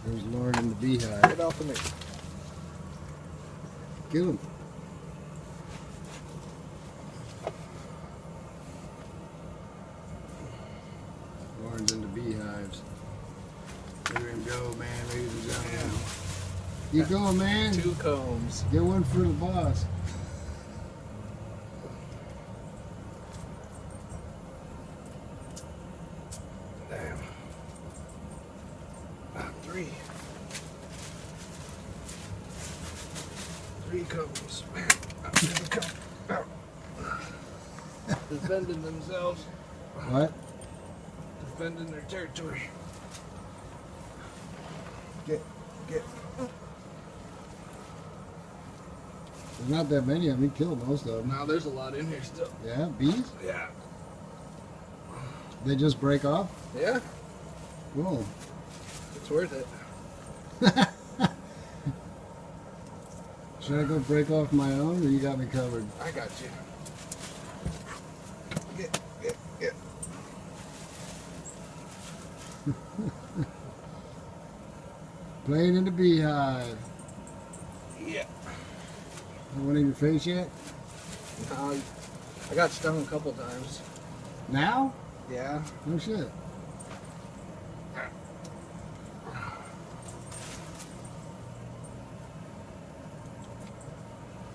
There's Lauren in the beehive. Get off of me. Get him. Lauren's in the beehives. Look at him go, man, ladies and gentlemen. Keep going, man. 2 combs. Get one for the boss. Damn. 3. 3 combs. Man, out. Defending themselves. What? Defending their territory. Get. There's not that many of them. He killed most of them. Now there's a lot in here still. Yeah, bees? Yeah. They just break off? Yeah, Whoa. it's worth it. Should I go break off my own, or you got me covered? I got you. Get. Playing in the beehive. Yeah. One in your face yet? I got stung a couple times. Now? Yeah. No shit. Man.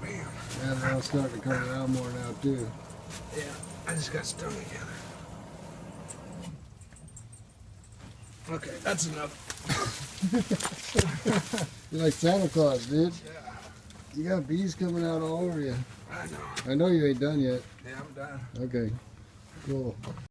Yeah, they're all starting to come around more now, too. Yeah, I just got stung again. Okay, that's enough. You're like Santa Claus, dude. Yeah, You got bees coming out all over you. I know. I know you ain't done yet. Yeah, I'm done. Okay, cool.